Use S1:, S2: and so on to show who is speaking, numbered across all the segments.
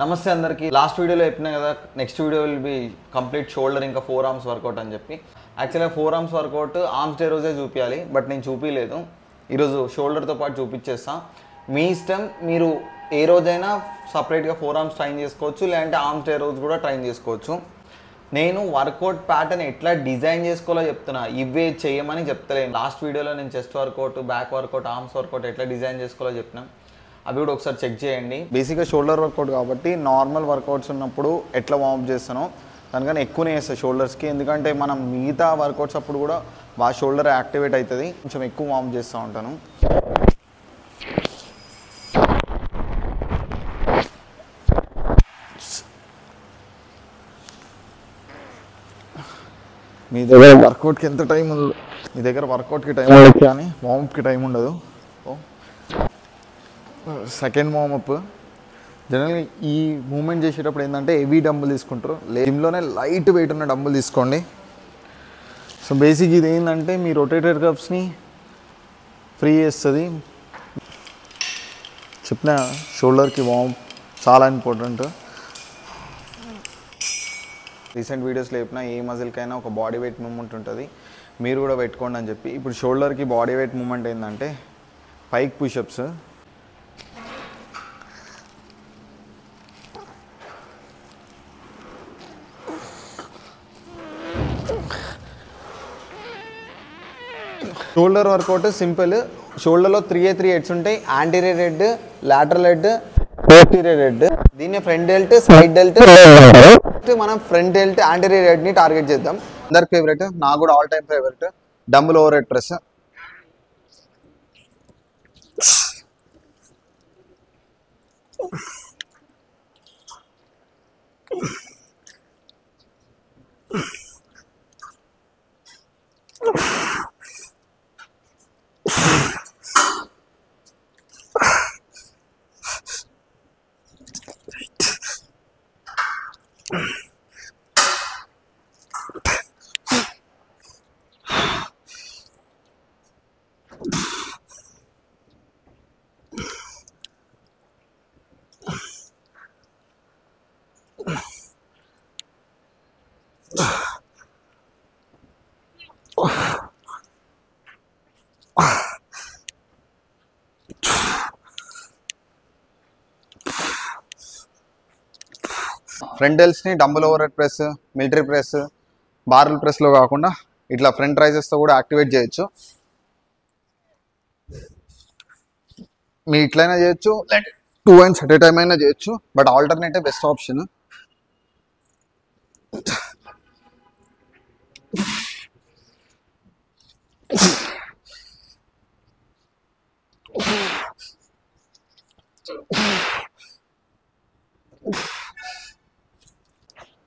S1: నమస్తే అందరికి. లాస్ట్ వీడియోలో చెప్పినా కదా, next video will be complete shoulder ఇంకా 4 ఆర్మ్స్ వర్కౌట్ అని చెప్పి. యాక్చువల్గా 4 ఆర్మ్స్ వర్కౌట్ ఆర్మ్స్ డే రోజే చూపించాలి, బట్ నేను చూపించలేదు. ఈరోజు షోల్డర్తో పాటు చూపించేస్తా. మీ ఇష్టం, మీరు ఏ రోజైనా సపరేట్గా 4 ఆర్మ్స్ ట్రైన్ చేసుకోవచ్చు, లేదంటే ఆర్మ్స్ డే రోజు కూడా ట్రైన్ చేసుకోవచ్చు. నేను వర్కౌట్ ప్యాటర్న్ ఎట్లా డిజైన్ చేసుకోవాలో చెప్తున్నా, ఇవే చేయమని చెప్తలేను. లాస్ట్ వీడియోలో నేను chest workout, back workout, arms workout ఎట్లా డిజైన్ చేసుకోవాలో చెప్పినా, అవి కూడా ఒకసారి చెక్ చేయండి. బేసిక్గా షోల్డర్ వర్కౌట్ కాబట్టి నార్మల్ వర్కౌట్స్ ఉన్నప్పుడు ఎట్లా వార్మ్ చేస్తానో దానికన్నా ఎక్కువనే వేస్తాను షోల్డర్స్కి. ఎందుకంటే మనం మిగతా వర్కౌట్స్ అప్పుడు కూడా బాగా షోల్డర్ యాక్టివేట్ అవుతుంది, కొంచెం ఎక్కువ వార్మ్ చేస్తూ ఉంటాను. మీ దగ్గర వర్కౌట్కి ఎంత టైం ఉండదు, మీ దగ్గర వర్కౌట్కి టైం ఉండదు కానీ వార్మప్కి టైం ఉండదు. సెకండ్ వార్మప్ జనరల్గా ఈ మూమెంట్ చేసేటప్పుడు ఏంటంటే హెవీ డంబుల్ తీసుకుంటారు. జిమ్లోనే లైట్ వెయిట్ ఉన్న డంబుల్ తీసుకోండి. సో బేసిక్ ఇది ఏంటంటే మీ రొటేటెడ్ కప్స్ని ఫ్రీ చేస్తుంది. చెప్పిన షోల్డర్కి వార్మప్ చాలా ఇంపార్టెంట్. రీసెంట్ వీడియోస్లో చెప్పిన ఏ మజిల్కైనా ఒక బాడీ వెయిట్ మూమెంట్ ఉంటుంది, మీరు కూడా పెట్టుకోండి అని చెప్పి. ఇప్పుడు షోల్డర్కి బాడీ వెయిట్ మూమెంట్ ఏంటంటే pike pushups. Shoulder workout simple. షోల్డర్లో 3 హెడ్స్ ఉంటాయి, anterior head, lateral head, posterior head. దీన్ని ఫ్రంట్ డెల్ట్, సైడ్ డెల్ట్. మనం ఫ్రంట్ డెల్ట్, యాంటీరియర్ హెడ్ని టార్గెట్ చేద్దాం. అందరికి ఫేవరెట్, నాకు కూడా all time favourite, dumbbell overhead press. Front డెల్ట్స్ని dumbbell overhead press, military press, barbell ప్రెస్లో కాకుండా ఇట్లా ఫ్రంట్ రైజెస్తో కూడా యాక్టివేట్ చేయొచ్చు. మీరు ఇట్లయినా చేయొచ్చు, like 2 hands at a time అయినా చేయొచ్చు, బట్ ఆల్టర్నేటివ్ బెస్ట్ ఆప్షన్.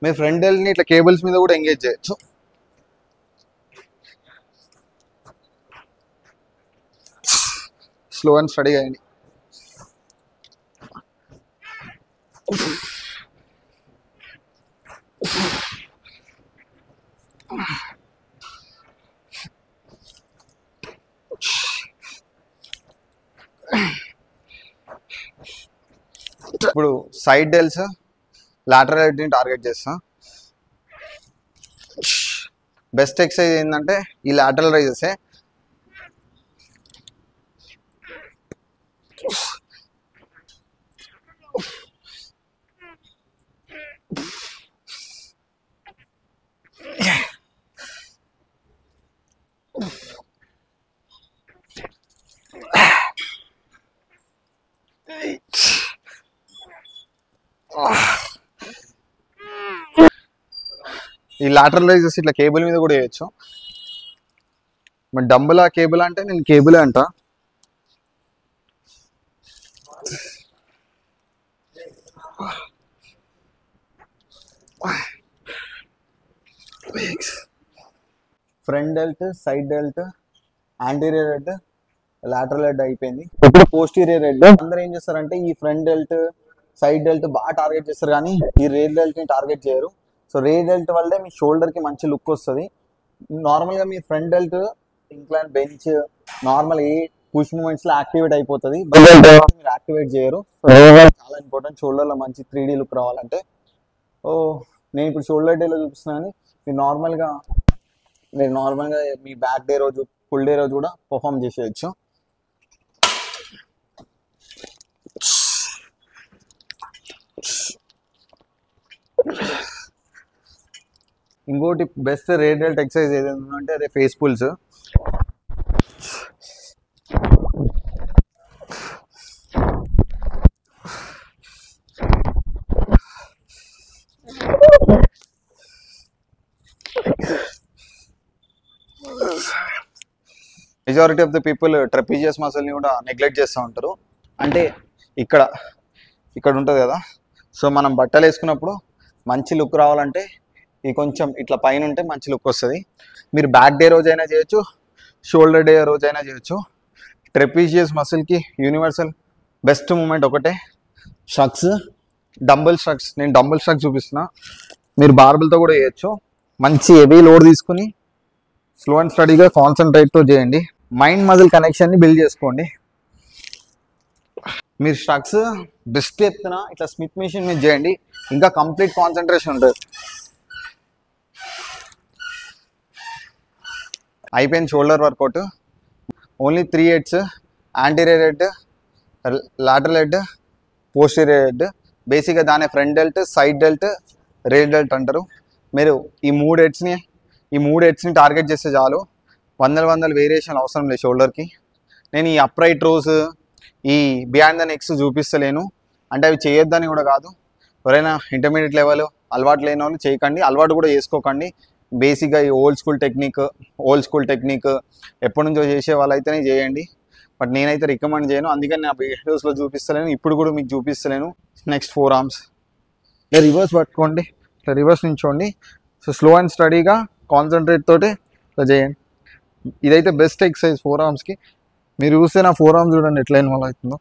S1: మీరు ఫ్రంట్ డెల్ట్ని ఇట్లా కేబుల్స్ మీద కూడా ఎంగేజ్ చేయొచ్చు. స్లో అండ్ స్టడీ అయ్యండి. ఇప్పుడు సైడ్ డెల్స్, లాటరల్ హెడ్ని టార్గెట్ చేస్తా. బెస్ట్ ఎక్సర్సైజ్ ఏంటంటే ఈ లాటరల్ రైజెసే. ఈ లాటరల్ రైజెస్ ఇట్లా కేబుల్ మీద కూడా వేయచ్చు. మరి డంబుల్ కేబుల్ అంటే నేను కేబులే అంట. Front delt, side delt, anterior head, lateral head అయిపోయింది. ఇప్పుడు పోస్టీరియర్ హెడ్. అందరూ ఏం చేస్తారంటే ఈ ఫ్రంట్ డెల్ట్, సైడ్ డెల్ట్ బాగా టార్గెట్ చేస్తారు కానీ ఈ రేర్ డెల్ట్ని టార్గెట్ చేయరు. సో రేర్ డెల్ట్ వల్లే మీ షోల్డర్కి మంచి లుక్ వస్తుంది. నార్మల్గా మీ front delt incline bench normal ఏ పుష్ మూమెంట్స్ లో యాక్టివేట్ అయిపోతుంది, మీరు యాక్టివేట్ చేయరు. చాలా ఇంపార్టెంట్. షోల్డర్లో మంచి 3D లుక్ రావాలంటే ఓ నేను ఇప్పుడు షోల్డర్ డేలో చూపిస్తున్నాను. మీరు నార్మల్గా మీ బ్యాక్ డే రోజు ఫుల్ డే రోజు కూడా పర్ఫామ్ చేసేయచ్చు. ఇంకోటి బెస్ట్ రేడియల్ ఎక్సర్సైజ్ ఏదైనా అంటే అదే face pulls. Majority of the people trapezius మసిల్ని కూడా నెగ్లెక్ట్ చేస్తూ ఉంటారు. అంటే ఇక్కడ ఉంటుంది కదా, సో మనం బట్టలు వేసుకున్నప్పుడు మంచి లుక్ రావాలంటే ఈ కొంచెం ఇట్లా పైన ఉంటే మంచి లుక్ వస్తుంది. మీరు బ్యాక్ డే రోజైనా చేయొచ్చు, షోల్డర్ డే రోజైనా చేయొచ్చు. ట్రెపీజియస్ మసిల్కి యూనివర్సల్ బెస్ట్ మూమెంట్ ఒకటే, స్ట్రక్స్, డంబుల్ స్ట్రక్స్. నేను డంబుల్ స్ట్రక్స్ చూపిస్తున్నా, మీరు బార్బుల్తో కూడా చేయొచ్చు. మంచి హెవీ లోడ్ తీసుకుని స్లో అండ్ స్టడీగా కాన్సన్ట్రేట్తో చేయండి. మైండ్ మజిల్ కనెక్షన్ని బిల్డ్ చేసుకోండి. మీరు స్ట్రక్స్ బెస్ట్ చెప్తున్నా ఇట్లా స్మిత్ మెషిన్ మీద చేయండి, ఇంకా కంప్లీట్ కాన్సన్ట్రేషన్ ఉంటుంది. అయిపోయింది shoulder workout. Only 3 heads, anterior head, lateral head, posterior head. బేసిక్గా దాని front delt, side delt, rear delt అంటారు. మీరు ఈ 3 హెడ్స్ని టార్గెట్ చేస్తే చాలు. వందల వేరియేషన్ అవసరం లేదు షోల్డర్కి. నేను ఈ అప్రైట్ రోస్, ఈ బియాండ్ ద నెక్స్ చూపిస్తలేను అంటే అవి చేయొద్దని కూడా కాదు. ఎవరైనా ఇంటర్మీడియట్ లెవెల్ అలవాటు లేని వాళ్ళు చేయకండి, అలవాటు కూడా చేసుకోకండి. బేసిక్గా ఈ ఓల్డ్ స్కూల్ టెక్నిక్ ఎప్పటి నుంచో చేసే వాళ్ళైతేనే చేయండి. బట్ నేనైతే రికమెండ్ చేయను, అందుకని నా వీడియోస్లో చూపిస్తలేను, ఇప్పుడు కూడా మీకు చూపిస్తలేను. నెక్స్ట్ 4 ఆర్మ్స్ రివర్స్ పట్టుకోండి, ఇట్లా రివర్స్ నించోండి. సో స్లో అండ్ స్టడీగా కాన్సన్ట్రేట్ తోటి ఇట్లా చేయండి. ఇదైతే బెస్ట్ ఎక్సర్సైజ్ 4 ఆర్మ్స్కి. మీరు చూస్తే నా 4 ఆర్మ్స్ చూడండి ఎట్లా ఇన్వాల్వ్ అవుతుందో.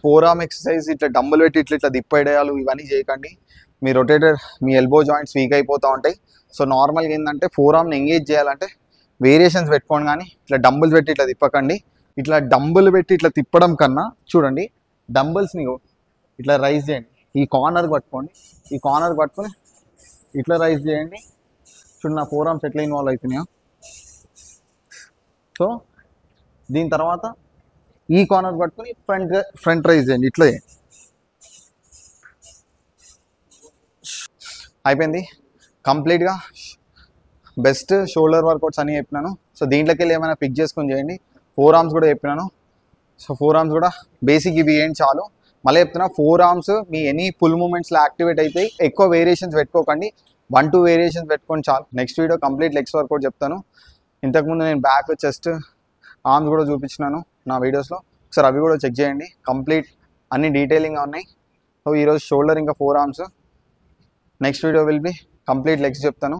S1: ఫోర్ ఆర్మ్ ఎక్సర్సైజ్ ఇట్లా డంబుల్ పెట్టి ఇట్లా దిప్పేయాలు ఇవన్నీ చేయకండి. మీ రొటేటర్, మీ ఎల్బో జాయింట్స్ వీక్ అయిపోతూ ఉంటాయి. సో నార్మల్గా ఏంటంటే 4 ఆర్మ్ని ఎంగేజ్ చేయాలంటే వేరియేషన్స్ పెట్టుకోండి, కానీ ఇట్లా డంబుల్ పెట్టి ఇట్లా తిప్పకండి. ఇట్లా డంబుల్ పెట్టి ఇట్లా తిప్పడం కన్నా చూడండి, డంబుల్స్ని ఇట్లా రైజ్ చేయండి. ఈ కార్నర్ పట్టుకోండి, ఈ కార్నర్ పట్టుకొని ఇట్లా రైజ్ చేయండి. చూడండి నా 4 ఆర్మ్స్ ఎట్లా ఇన్వాల్వ్ అవుతున్నాయో. సో దీని తర్వాత ఈ కార్నర్ పట్టుకొని ఫ్రంట్ రైజ్ చేయండి, ఇట్లా చేయండి. అయిపోయింది కంప్లీట్గా. బెస్ట్ షోల్డర్ వర్కౌట్స్ అని చెప్పినాను. సో దీంట్లోకి వెళ్ళి ఏమైనా పిక్ చేసుకొని చేయండి. 4 ఆర్మ్స్ కూడా చెప్పినాను. సో 4 ఆర్మ్స్ కూడా బేసిక్ ఇవి ఏంటి చాలు. మళ్ళీ చెప్తున్నా, 4 ఆర్మ్స్ మీ ఎనీ ఫుల్ మూమెంట్స్లో యాక్టివేట్ అయితే ఎక్కువ వేరియేషన్స్ పెట్టుకోకండి, 1-2 వేరియేషన్స్ పెట్టుకొని చాలు. Next video complete legs workout చెప్తాను. ఇంతకుముందు నేను బ్యాక్, చెస్ట్, ఆర్మ్స్ కూడా చూపించినాను నా వీడియోస్లో, ఒకసారి అవి కూడా చెక్ చేయండి. కంప్లీట్ అన్ని డీటెయిలింగ్గా ఉన్నాయి. సో ఈరోజు షోల్డర్ ఇంకా 4 arms. Next video will be complete legs చెప్తాను.